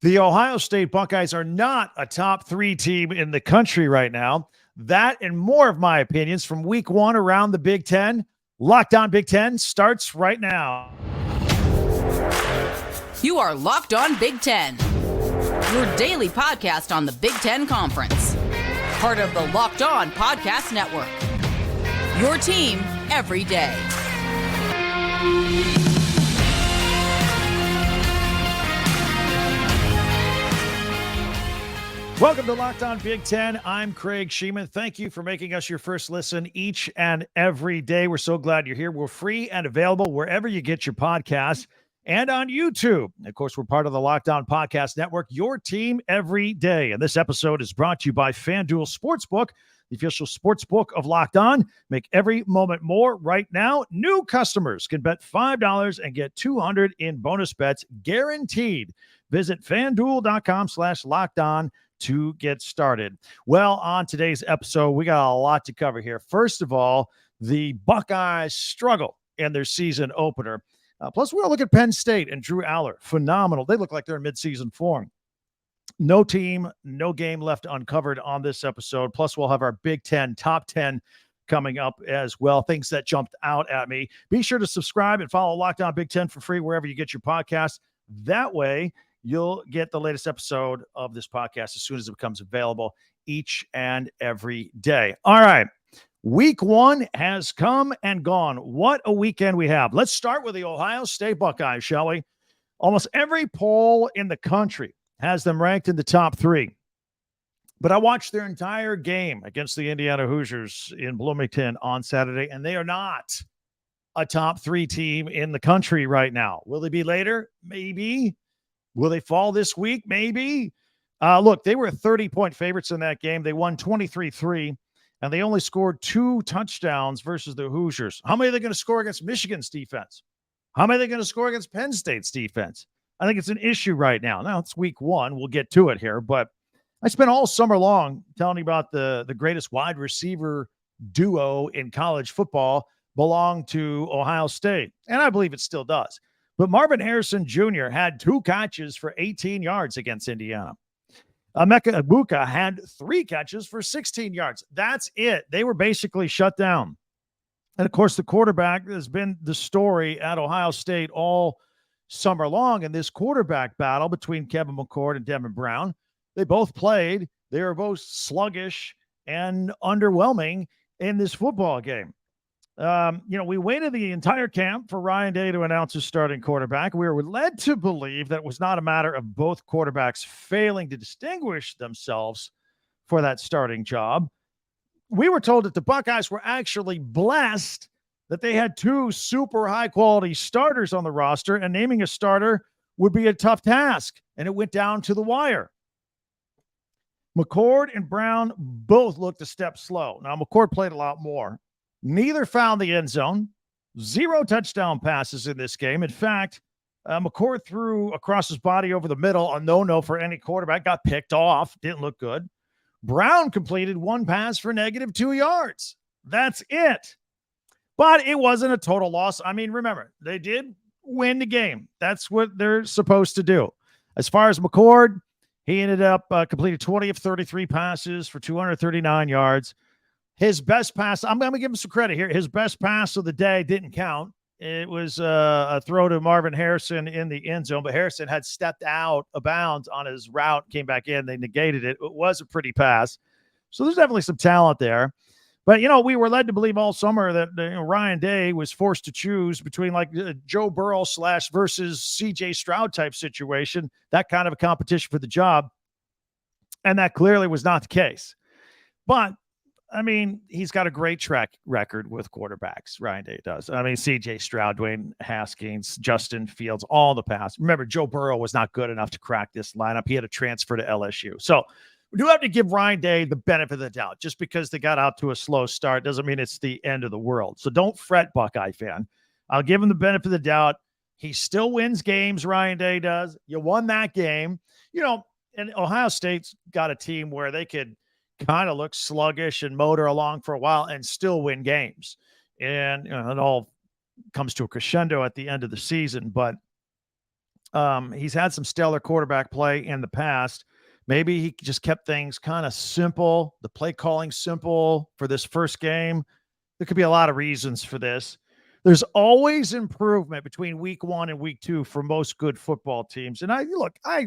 The Ohio State Buckeyes are not a top 3 team in the country right now. That and more of my opinions from week 1 around the Big Ten. Locked On Big Ten starts right now. You are Locked On Big Ten, your daily podcast on the Big Ten Conference. Part of the Locked On Podcast Network. Your team every day. Welcome to Locked On Big Ten. I'm Craig Sheeman. Thank you for making us your first listen each and every day. We're so glad you're here. We're free and available wherever you get your podcasts and on YouTube. Of course, we're part of the Locked On Podcast Network, your team every day. And this episode is brought to you by FanDuel Sportsbook, the official sportsbook of Locked On. Make every moment more. Right now, new customers can bet $5 and get $200 in bonus bets guaranteed. Visit FanDuel.com/LockedOn to get started. Well, on today's episode, we got a lot to cover here. First of all, the Buckeyes struggle in their season opener. Plus, we're going to look at Penn State and Drew Allar. Phenomenal. They look like they're in midseason form. No team, no game left uncovered on this episode. Plus, we'll have our Big Ten top 10 coming up as well. Things that jumped out at me. Be sure to subscribe and follow Locked On Big Ten for free wherever you get your podcasts. That way, you'll get the latest episode of this podcast as soon as it becomes available each and every day. All right. Week 1 has come and gone. What a weekend we have. Let's start with the Ohio State Buckeyes, shall we? Almost every poll in the country has them ranked in the top 3. But I watched their entire game against the Indiana Hoosiers in Bloomington on Saturday, and they are not a top 3 team in the country right now. Will they be later? Maybe. Will they fall this week? Maybe. Look, they were 30-point favorites in that game. They won 23-3, and they only scored 2 touchdowns versus the Hoosiers. How many are they going to score against Michigan's defense? How many are they going to score against Penn State's defense? I think it's an issue right now. Now, it's week 1. We'll get to it here, but I spent all summer long telling you about the greatest wide receiver duo in college football belonged to Ohio State, and I believe it still does. But Marvin Harrison Jr. had 2 catches for 18 yards against Indiana. Emeka Egbuka had 3 catches for 16 yards. That's it. They were basically shut down. And, of course, the quarterback has been the story at Ohio State all summer long in this quarterback battle between Kevin McCord and Devin Brown. They both played. They were both sluggish and underwhelming in this football game. We waited the entire camp for Ryan Day to announce his starting quarterback. We were led to believe that it was not a matter of both quarterbacks failing to distinguish themselves for that starting job. We were told that the Buckeyes were actually blessed that they had 2 super high-quality starters on the roster, and naming a starter would be a tough task, and it went down to the wire. McCord and Brown both looked a step slow. Now, McCord played a lot more. Neither found the end zone. 0 touchdown passes in this game. In fact, McCord threw across his body over the middle, a no-no for any quarterback, got picked off, didn't look good. Brown completed 1 pass for -2 yards. That's it. But it wasn't a total loss. I mean, remember, they did win the game. That's what they're supposed to do. As far as McCord, he ended up completing 20 of 33 passes for 239 yards. His best pass, I'm going to give him some credit here. His best pass of the day didn't count. It was a throw to Marvin Harrison in the end zone, but Harrison had stepped out of bounds on his route, came back in. They negated it. It was a pretty pass. So there's definitely some talent there. But, we were led to believe all summer that Ryan Day was forced to choose between like Joe Burrow / versus CJ Stroud type situation, that kind of a competition for the job. And that clearly was not the case. But I mean, he's got a great track record with quarterbacks. Ryan Day does. I mean, C.J. Stroud, Dwayne Haskins, Justin Fields, all the past. Remember, Joe Burrow was not good enough to crack this lineup. He had to transfer to LSU. So we do have to give Ryan Day the benefit of the doubt. Just because they got out to a slow start doesn't mean it's the end of the world. So don't fret, Buckeye fan. I'll give him the benefit of the doubt. He still wins games, Ryan Day does. You won that game. And Ohio State's got a team where they could kind of look sluggish and motor along for a while and still win games. And it all comes to a crescendo at the end of the season. But He's had some stellar quarterback play in the past. Maybe he just kept things kind of simple, the play calling simple for this first game. There could be a lot of reasons for this. There's always improvement between week 1 and week 2 for most good football teams. And I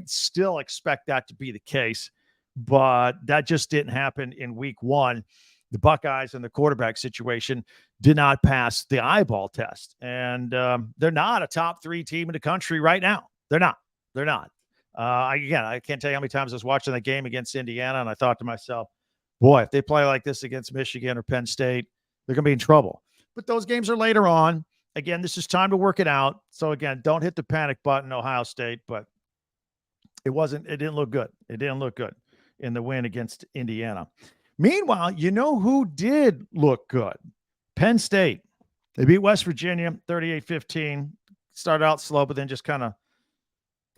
still expect that to be the case, but that just didn't happen in week 1. The Buckeyes and the quarterback situation did not pass the eyeball test. And they're not a top 3 team in the country right now. They're not. I can't tell you how many times I was watching the game against Indiana, and I thought to myself, boy, if they play like this against Michigan or Penn State, they're going to be in trouble. But those games are later on. Again, this is time to work it out. So, again, don't hit the panic button, Ohio State, but it didn't look good. It didn't look good in the win against Indiana. Meanwhile, you know who did look good? Penn State. They beat West Virginia 38-15. Started out slow, but then just kind of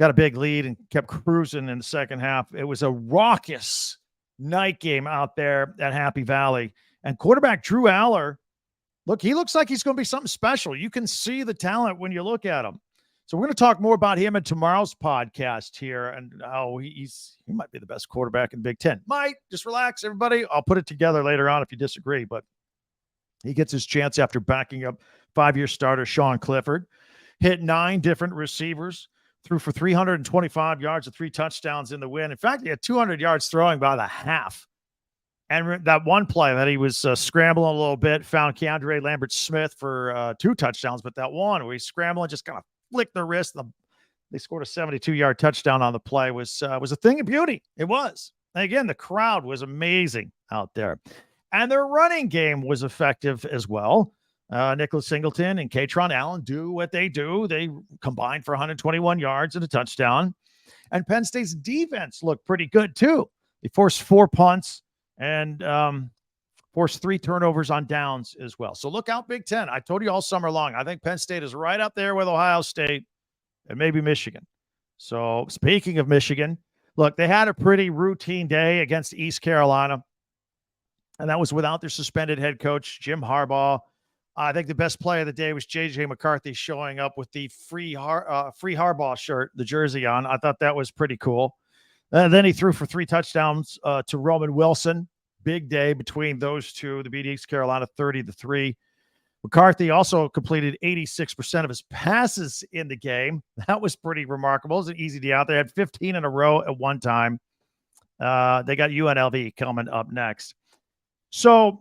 got a big lead and kept cruising in the second half. It was a raucous night game out there at Happy Valley. And quarterback Drew Allar, look, he looks like he's going to be something special. You can see the talent when you look at him. So we're going to talk more about him in tomorrow's podcast here and how he might be the best quarterback in Big Ten. Just relax, everybody. I'll put it together later on if you disagree, but he gets his chance after backing up 5-year starter Sean Clifford. Hit 9 different receivers, threw for 325 yards and 3 touchdowns in the win. In fact, he had 200 yards throwing by the half. And that one play that he was scrambling a little bit, found Keandre Lambert-Smith for 2 touchdowns, but that one where he's scrambling, just kind of flicked the wrist. They scored a 72-yard touchdown on the play. Was a thing of beauty. It was. And again, the crowd was amazing out there. And their running game was effective as well. Nicholas Singleton and Katron Allen do what they do. They combined for 121 yards and a touchdown. And Penn State's defense looked pretty good, too. They forced 4 punts and forced 3 turnovers on downs as well. So look out, Big Ten. I told you all summer long, I think Penn State is right up there with Ohio State and maybe Michigan. So speaking of Michigan, look, they had a pretty routine day against East Carolina, and that was without their suspended head coach, Jim Harbaugh. I think the best play of the day was JJ McCarthy showing up with the free Harbaugh shirt, the jersey on. I thought that was pretty cool. And then he threw for 3 touchdowns to Roman Wilson. Big day between those two. They beat East Carolina 30-3. McCarthy also completed 86% of his passes in the game. That was pretty remarkable. It was an easy day out. They had 15 in a row at one time. They got UNLV coming up next. So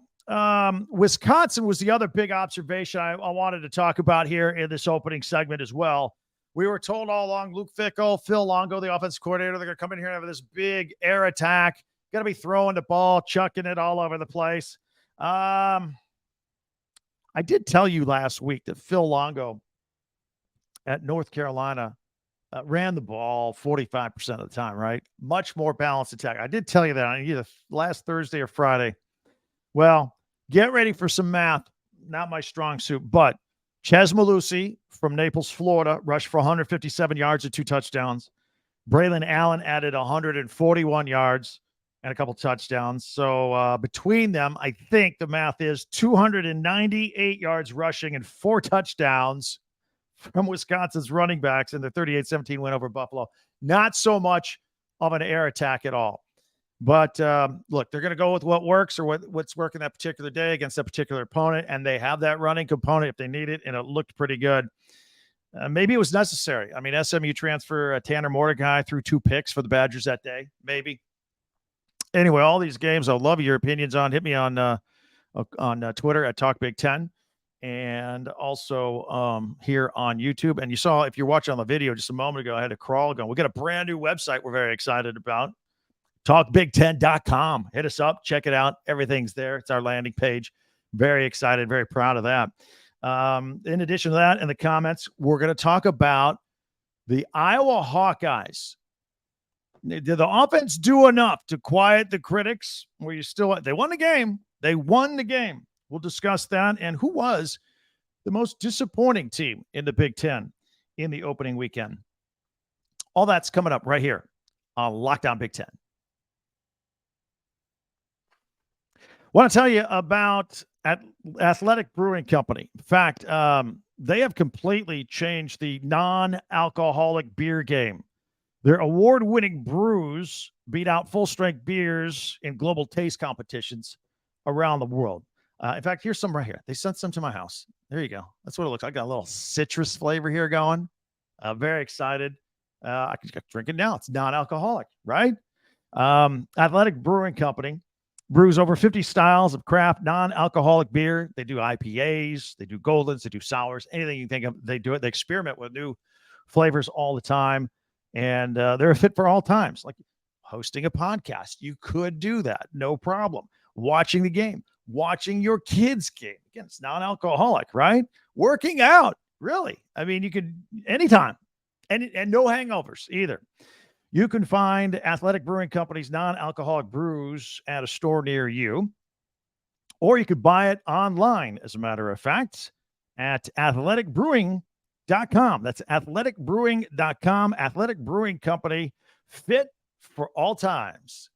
Wisconsin was the other big observation I wanted to talk about here in this opening segment as well. We were told all along, Luke Fickell, Phil Longo, the offensive coordinator, they're going to come in here and have this big air attack. Going to be throwing the ball, chucking it all over the place. I did tell you last week that Phil Longo at North Carolina ran the ball 45% of the time, right? Much more balanced attack. I did tell you that on either last Thursday or Friday. Well, get ready for some math. Not my strong suit, but Ches Malusi from Naples, Florida, rushed for 157 yards and 2 touchdowns. Braylon Allen added 141 yards and a couple touchdowns. So between them, I think the math is 298 yards rushing and 4 touchdowns from Wisconsin's running backs in the 38-17 win over Buffalo. Not so much of an air attack at all. But look, they're going to go with what works or what's working that particular day against that particular opponent, and they have that running component if they need it, and it looked pretty good. Maybe it was necessary. I mean, SMU transfer Tanner Mordecai threw 2 picks for the Badgers that day. Maybe. Anyway, all these games, I'll love your opinions on. Hit me on Twitter at Talk Big Ten, and also here on YouTube. And you saw, if you're watching on the video just a moment ago, I had a crawl going. We got a brand new website we're very excited about. TalkBig10.com. Hit us up. Check it out. Everything's there. It's our landing page. Very excited. Very proud of that. In addition to that, in the comments, we're going to talk about the Iowa Hawkeyes. Did the offense do enough to quiet the critics? They won the game. They won the game. We'll discuss that. And who was the most disappointing team in the Big Ten in the opening weekend? All that's coming up right here on Lockdown Big Ten. Want to tell you about Athletic Brewing Company. In fact, they have completely changed the non-alcoholic beer game. Their award-winning brews beat out full-strength beers in global taste competitions around the world. In fact, here's some right here. They sent some to my house. There you go. That's what it looks like. Got a little citrus flavor here going. Very excited. I can drink it now. It's non-alcoholic, right? Athletic Brewing Company brews over 50 styles of craft non-alcoholic beer. They do IPAs, they do Goldens, they do sours, anything you think of, they do it. They experiment with new flavors all the time, and they're a fit for all times. Like hosting a podcast, you could do that, no problem. Watching the game, watching your kids' game. Again, it's non-alcoholic, right? Working out, really. I mean, you could anytime, and no hangovers either. You can find Athletic Brewing Company's non-alcoholic brews at a store near you, or you could buy it online, as a matter of fact, at athleticbrewing.com. That's athleticbrewing.com. Athletic Brewing Company, fit for all times.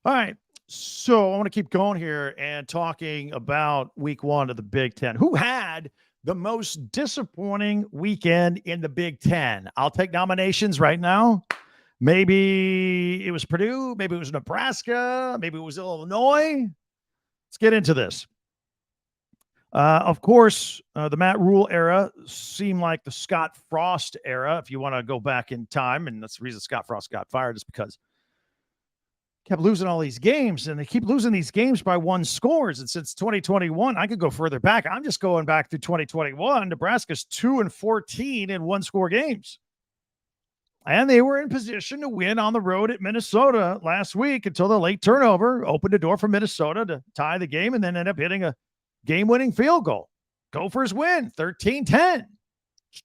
All right, so I want to keep going here and talking about week one of the Big Ten. Who had the most disappointing weekend in the Big Ten? I'll take nominations right now. Maybe it was Purdue. Maybe it was Nebraska. Maybe it was Illinois. Let's get into this. Of course, the Matt Rule era seemed like the Scott Frost era, if you want to go back in time. And that's the reason Scott Frost got fired, is because kept losing all these games, and they keep losing these games by one scores. And since 2021, I could go further back. I'm just going back to 2021. Nebraska's 2-14 in one-score games. And they were in position to win on the road at Minnesota last week until the late turnover opened the door for Minnesota to tie the game and then end up hitting a game-winning field goal. Gophers win 13-10.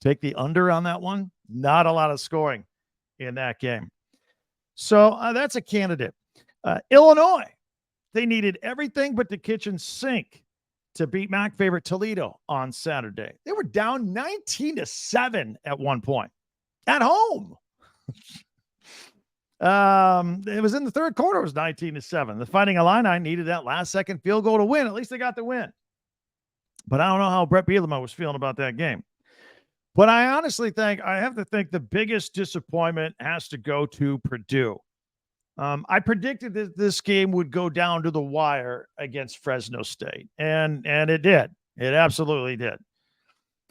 Take the under on that one. Not a lot of scoring in that game. So that's a candidate. Illinois, they needed everything but the kitchen sink to beat MAC favorite Toledo on Saturday. They were down 19-7 at one point at home. It was in the third quarter. It was 19-7. The Fighting Illini needed that last-second field goal to win. At least they got the win. But I don't know how Brett Bielema was feeling about that game. But I honestly think, I have to think the biggest disappointment has to go to Purdue. I predicted that this game would go down to the wire against Fresno State, and it did. It absolutely did.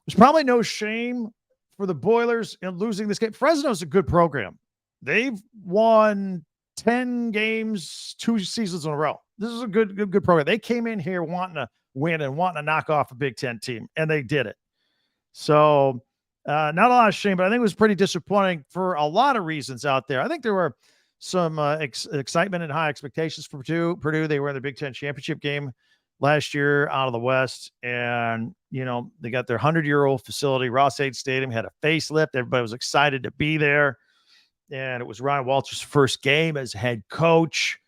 There's probably no shame for the Boilers in losing this game. Fresno's a good program. They've won 10 games, 2 seasons in a row. This is a good program. They came in here wanting to win and wanting to knock off a Big Ten team, and they did it. So not a lot of shame, but I think it was pretty disappointing for a lot of reasons out there. I think there were some excitement and high expectations for Purdue. They were in the Big Ten championship game last year out of the West. And, you know, they got their 100-year-old facility. Ross-Ade Stadium had a facelift. Everybody was excited to be there. And it was Ryan Walters' first game as head coach.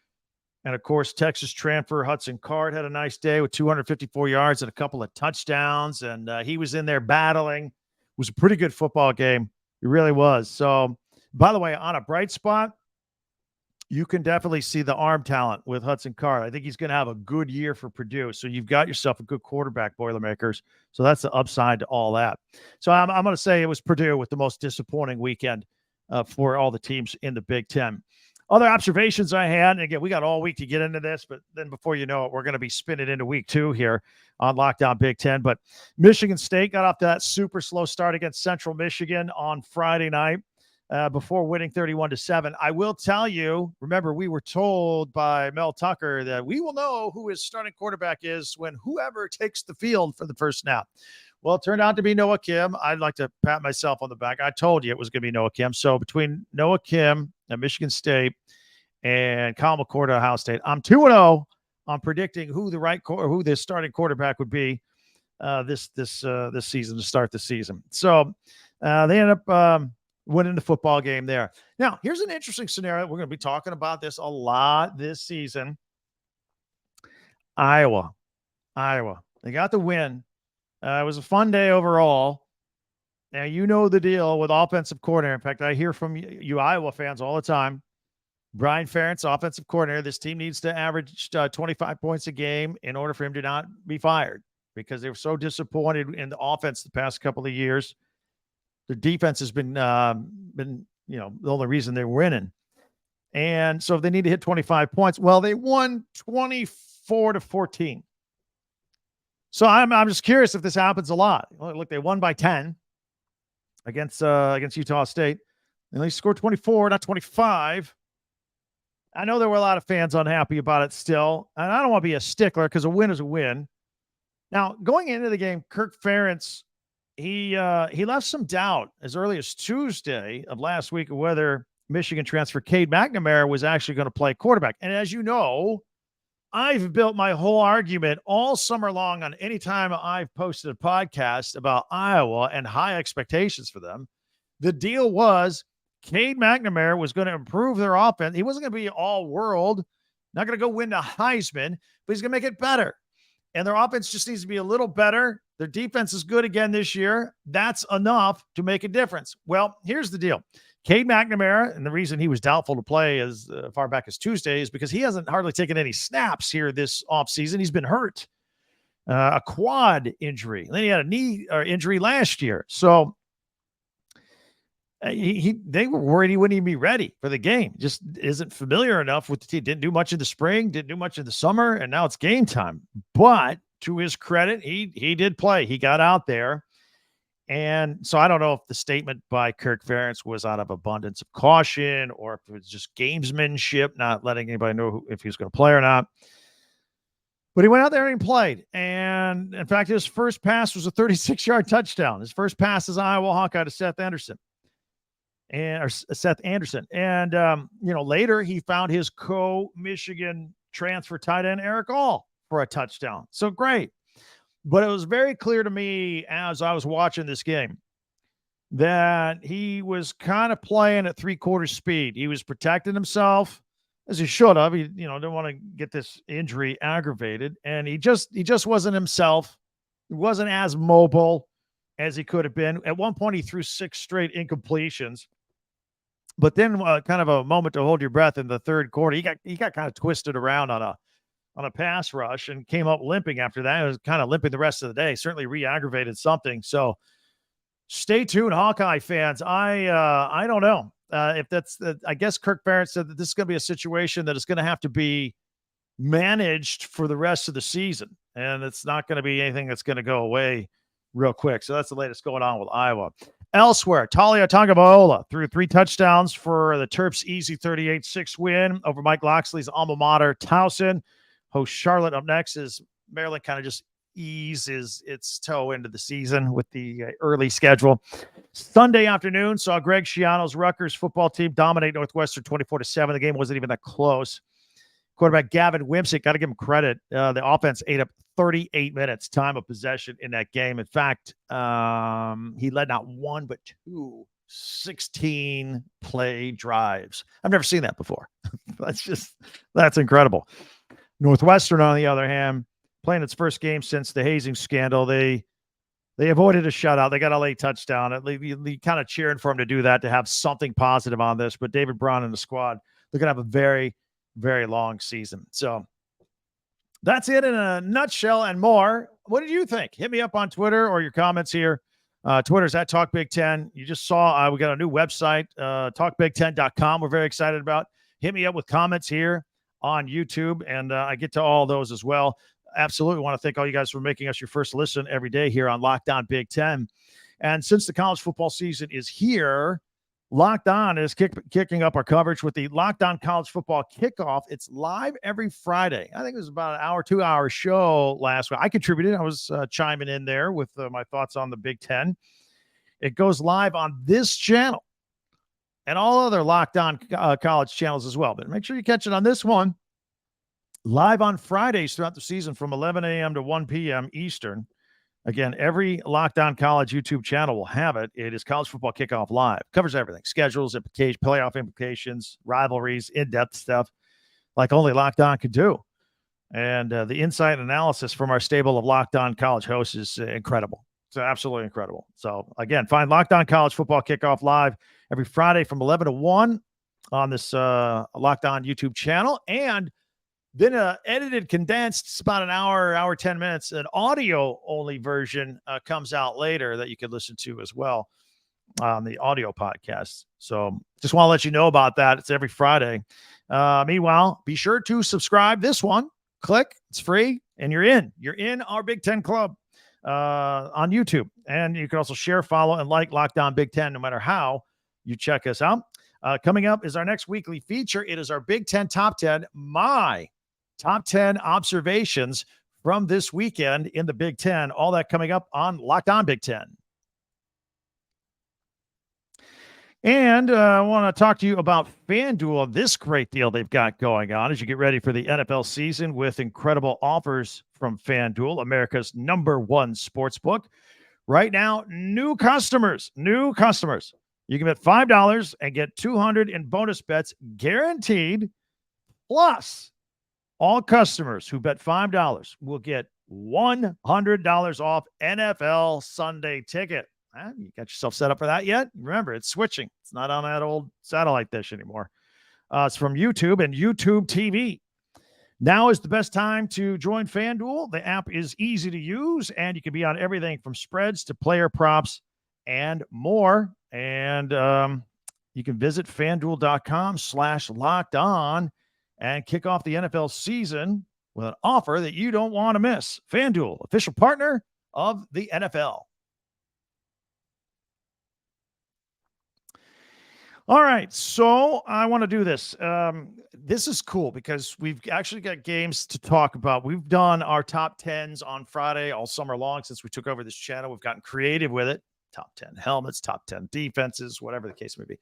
And, of course, Texas transfer Hudson Card had a nice day with 254 yards and a couple of touchdowns. And he was in there battling. It was a pretty good football game. It really was. So, by the way, on a bright spot, you can definitely see the arm talent with Hudson Card. I think he's going to have a good year for Purdue. So you've got yourself a good quarterback, Boilermakers. So that's the upside to all that. So I'm going to say it was Purdue with the most disappointing weekend for all the teams in the Big Ten. Other observations I had, and again, we got all week to get into this, but then before you know it, we're going to be spinning into week 2 here on Lockdown Big Ten. But Michigan State got off to that super slow start against Central Michigan on Friday night. Before winning 31-7. I will tell you, remember, we were told by Mel Tucker that we will know who his starting quarterback is when whoever takes the field for the first snap. Well, it turned out to be Noah Kim. I'd like to pat myself on the back. I told you it was going to be Noah Kim. So between Noah Kim at Michigan State and Kyle McCord at Ohio State, I'm 2-0 on predicting who the starting quarterback would be this season to start the season. So they end up winning the football game there. Now, here's an interesting scenario. We're going to be talking about this a lot this season. Iowa. They got the win. It was a fun day overall. Now, you know the deal with offensive coordinator. In fact, I hear from you Iowa fans all the time. Brian Ferentz, offensive coordinator, this team needs to average 25 points a game in order for him to not be fired because they were so disappointed in the offense the past couple of years. Their defense has been the only reason they're winning. And so they need to hit 25 points. Well, they won 24-14. So I'm just curious if this happens a lot. Look, they won by 10 against Utah State. And they scored 24, not 25. I know there were a lot of fans unhappy about it still, and I don't want to be a stickler because a win is a win. Now, going into the game, Kirk Ferentz, he left some doubt as early as Tuesday of last week of whether Michigan transfer Cade McNamara was actually going to play quarterback. And as you know, I've built my whole argument all summer long on any time I've posted a podcast about Iowa and high expectations for them. The deal was Cade McNamara was going to improve their offense. He wasn't going to be all world, not going to go win the Heisman, but he's going to make it better. And their offense just needs to be a little better. Their defense is good again this year. That's enough to make a difference. Well, here's the deal. Cade McNamara, and the reason he was doubtful to play as far back as Tuesday is because he hasn't hardly taken any snaps here this offseason. He's been hurt, a quad injury. And then he had a knee injury last year. So they were worried he wouldn't even be ready for the game. Just isn't familiar enough with the team. Didn't do much in the spring, didn't do much in the summer, and now it's game time. But to his credit, he did play. He got out there. And so I don't know if the statement by Kirk Ferentz was out of abundance of caution or if it was just gamesmanship, not letting anybody know if he was going to play or not. But he went out there and he played. And in fact, his first pass was a 36-yard touchdown. His first pass as Iowa Hawkeye to Seth Anderson. And later he found his co-Michigan transfer tight end Eric All for a touchdown. So great. But it was very clear to me as I was watching this game that he was kind of playing at 3/4 speed. He was protecting himself as he should have. He, didn't want to get this injury aggravated. And he just wasn't himself. He wasn't as mobile as he could have been. At one point, he threw 6 straight incompletions. But then kind of a moment to hold your breath in the third quarter. He got kind of twisted around on a pass rush and came up limping after that. It was kind of limping the rest of the day. Certainly re-aggravated something. So stay tuned, Hawkeye fans. I don't know if that's I guess Kirk Ferentz said that this is going to be a situation that is going to have to be managed for the rest of the season. And it's not going to be anything that's going to go away real quick. So that's the latest going on with Iowa. Elsewhere, Talia Tagovailoa threw 3 touchdowns for the Terps' easy 38-6 win over Mike Loxley's alma mater, Towson. Host Charlotte up next as Maryland kind of just eases its toe into the season with the early schedule. Sunday afternoon saw Greg Schiano's Rutgers football team dominate Northwestern 24-7. The game wasn't even that close. Quarterback Gavin Wimsatt, got to give him credit. The offense ate up 38 minutes time of possession in that game. In fact, he led not one but 2 16-play drives. I've never seen that before. That's incredible. Northwestern, on the other hand, playing its first game since the hazing scandal, they avoided a shutout. They got a late touchdown. You kind of cheering for him to do that, to have something positive on this. But David Braun and the squad, they're going to have a very, very long season. So that's it in a nutshell and more. What did you think? Hit me up on Twitter or your comments here. Twitter's at Talk Big Ten. You just saw we got a new website, talkbig10.com. We're very excited about. Hit me up with comments here on YouTube, and I get to all those as well. Absolutely want to thank all you guys for making us your first listen every day here on Locked On Big Ten. And since the college football season is here, Locked On is kicking up our coverage with the Locked On College Football Kickoff. It's live every Friday. I think it was about an hour, 2-hour show last week. I contributed. I was chiming in there with my thoughts on the Big Ten. It goes live on this channel and all other Locked On college channels as well. But make sure you catch it on this one. Live on Fridays throughout the season from 11 a.m. to 1 p.m. Eastern. Again, every Locked On College YouTube channel will have it. It is College Football Kickoff Live. Covers everything. Schedules, implications, playoff implications, rivalries, in-depth stuff like only Locked On could do. And the insight and analysis from our stable of Locked On College hosts is incredible. It's absolutely incredible. So, again, find Locked On College Football Kickoff Live every Friday from 11 to 1 on this Locked On YouTube channel. And then edited, condensed, it's about an hour, 10 minutes. An audio-only version comes out later that you can listen to as well on the audio podcast. So just want to let you know about that. It's every Friday. Meanwhile, be sure to subscribe this one. Click. It's free, and you're in. You're in our Big Ten Club on YouTube. And you can also share, follow, and like Locked On Big Ten no matter how you check us out. Coming up is our next weekly feature. It is our Big Ten Top 10, my Top 10 observations from this weekend in the Big Ten. All that coming up on Locked On Big Ten. And I want to talk to you about FanDuel, this great deal they've got going on as you get ready for the NFL season with incredible offers from FanDuel, America's #1 sportsbook. Right now, new customers, you can bet $5 and get $200 in bonus bets guaranteed. Plus, all customers who bet $5 will get $100 off NFL Sunday ticket. You got yourself set up for that yet? Remember, it's switching. It's not on that old satellite dish anymore. It's from YouTube and YouTube TV. Now is the best time to join FanDuel. The app is easy to use, and you can be on everything from spreads to player props and more. And you can visit FanDuel.com/lockedon and kick off the NFL season with an offer that you don't want to miss. FanDuel, official partner of the NFL. All right, so I want to do this. This is cool because we've actually got games to talk about. We've done our top 10s on Friday all summer long since we took over this channel. We've gotten creative with it. Top 10 helmets, top 10 defenses, whatever the case may be.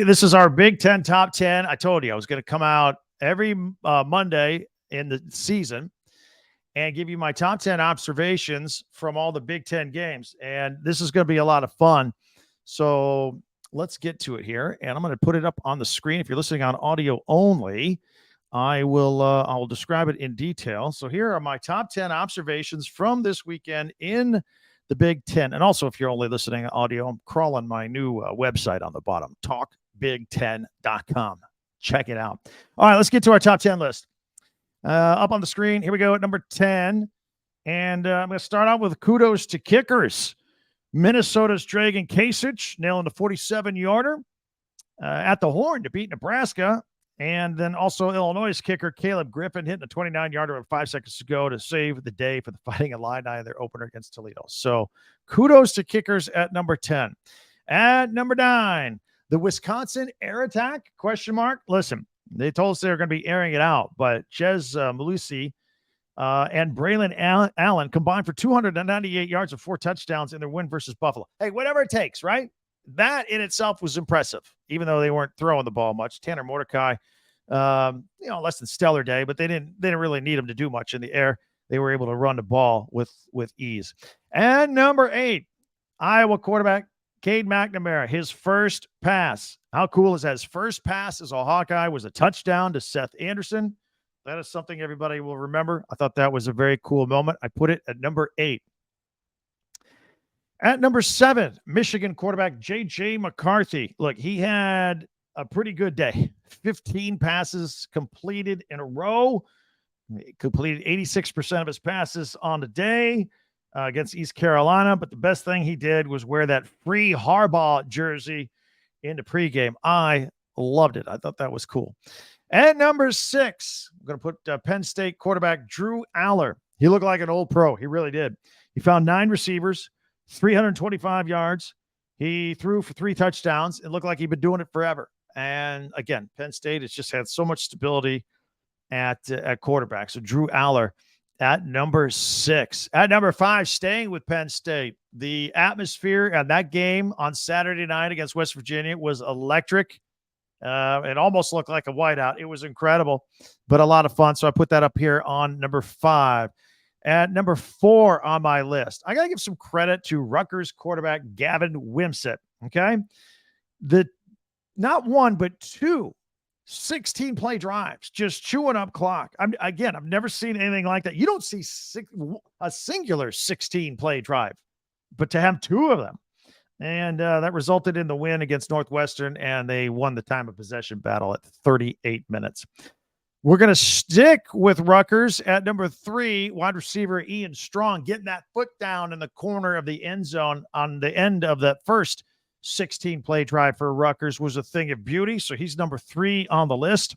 This is our Big Ten top 10. I told you I was going to come out every Monday in the season and give you my top 10 observations from all the Big Ten games. And this is going to be a lot of fun. So let's get to it here. And I'm going to put it up on the screen. If you're listening on audio only, I will describe it in detail. So here are my top 10 observations from this weekend in the Big Ten. And also, if you're only listening audio, I'm crawling my new website on the bottom, talkbig10.com. Check it out. All right, let's get to our top 10 list. Up on the screen, here we go at number 10. And I'm going to start out with kudos to kickers. Minnesota's Dragan Kasich nailing the 47-yarder at the horn to beat Nebraska. And then also Illinois' kicker Caleb Griffin hitting a 29-yarder with 5 seconds to go to save the day for the Fighting Illini in their opener against Toledo. So kudos to kickers at number 10. At number 9, the Wisconsin air attack, ? Listen, they told us they were going to be airing it out, but Ches Malusi and Braylon Allen combined for 298 yards and 4 touchdowns in their win versus Buffalo. Hey, whatever it takes, right? That in itself was impressive, even though they weren't throwing the ball much. Tanner Mordecai, less than stellar day, but they didn't really need him to do much in the air. They were able to run the ball with ease. And number 8, Iowa quarterback Cade McNamara, his first pass. How cool is that? His first pass as a Hawkeye was a touchdown to Seth Anderson. That is something everybody will remember. I thought that was a very cool moment. I put it at number 8. At number 7, Michigan quarterback JJ McCarthy. Look, he had a pretty good day. 15 passes completed in a row. He completed 86% of his passes on the day against East Carolina. But the best thing he did was wear that free Harbaugh jersey in the pregame. I loved it. I thought that was cool. At number 6, I'm going to put Penn State quarterback Drew Allar. He looked like an old pro. He really did. He found 9 receivers, 325 yards. He threw for 3 touchdowns. It looked like he'd been doing it forever. And again, Penn State has just had so much stability at quarterback. So Drew Allar at number 6. At number 5, staying with Penn State, the atmosphere at that game on Saturday night against West Virginia was electric. It almost looked like a whiteout. It was incredible, but a lot of fun. So I put that up here on number 5. At number 4 on my list, I got to give some credit to Rutgers quarterback Gavin Wimsatt. Okay. Not one, but 2 16-play drives, just chewing up clock. I've never seen anything like that. You don't see a singular 16-play drive, but to have 2 of them And that resulted in the win against Northwestern, and they won the time of possession battle at 38 minutes. We're going to stick with Rutgers at number 3, wide receiver Ian Strong, getting that foot down in the corner of the end zone on the end of that first 16-play drive for Rutgers was a thing of beauty. So he's number 3 on the list.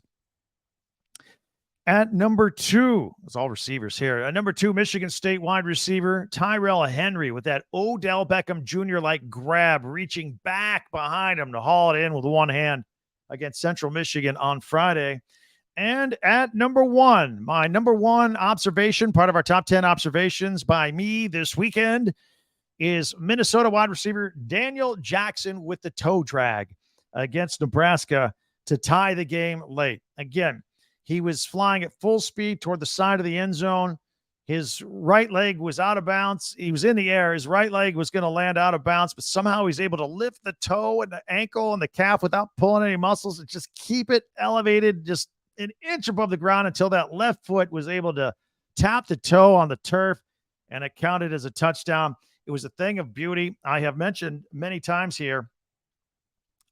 At number 2, it's all receivers here. At number 2, Michigan State wide receiver Tyrell Henry with that Odell Beckham Jr.-like grab, reaching back behind him to haul it in with one hand against Central Michigan on Friday. And at number 1, my number 1 observation, part of our top 10 observations by me this weekend, is Minnesota wide receiver Daniel Jackson with the toe drag against Nebraska to tie the game late. Again, he was flying at full speed toward the side of the end zone. His right leg was out of bounds. He was in the air. His right leg was going to land out of bounds, but somehow he's able to lift the toe and the ankle and the calf without pulling any muscles and just keep it elevated just an inch above the ground until that left foot was able to tap the toe on the turf, and it counted as a touchdown. It was a thing of beauty. I have mentioned many times here,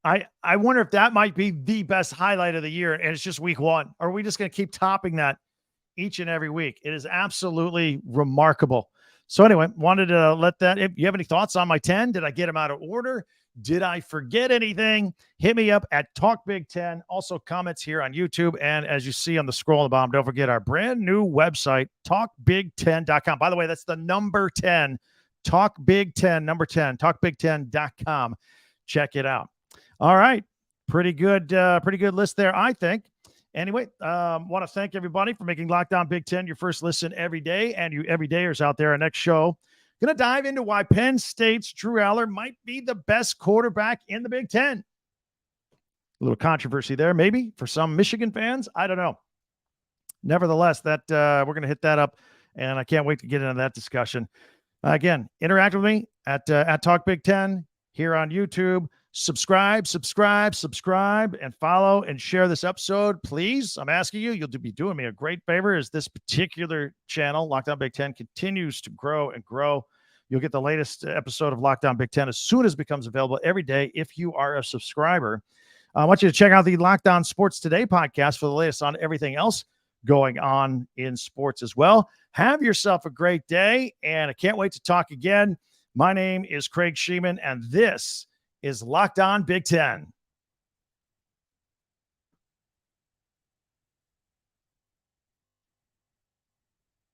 I wonder if that might be the best highlight of the year, and it's just week 1. Or are we just going to keep topping that each and every week? It is absolutely remarkable. So anyway, wanted to let that, if you have any thoughts on my 10, did I get them out of order? Did I forget anything? Hit me up at Talk Big 10. Also comments here on YouTube. And as you see on the scroll on the bottom, don't forget our brand new website, talkbig10.com. By the way, that's the number 10, Talk Big 10, number 10, talkbig10.com. Check it out. All right. Pretty good list there, I think. Anyway, want to thank everybody for making Locked On Big 10 your first listen every day. And you everydayers out there, our next show, going to dive into why Penn State's Drew Allar might be the best quarterback in the Big 10. A little controversy there, maybe, for some Michigan fans. I don't know. Nevertheless, that we're going to hit that up, and I can't wait to get into that discussion. Again, interact with me at Talk Big 10 here on YouTube. Subscribe, and follow and share this episode, please. I'm asking you. You'll be doing me a great favor as this particular channel, Locked On Big 10, continues to grow and grow. You'll get the latest episode of Locked On Big 10 as soon as it becomes available every day if you are a subscriber. I want you to check out the Locked On Sports Today podcast for the latest on everything else going on in sports as well. Have yourself a great day, and I can't wait to talk again. My name is Craig Sheeman, and this is Locked On Big 10.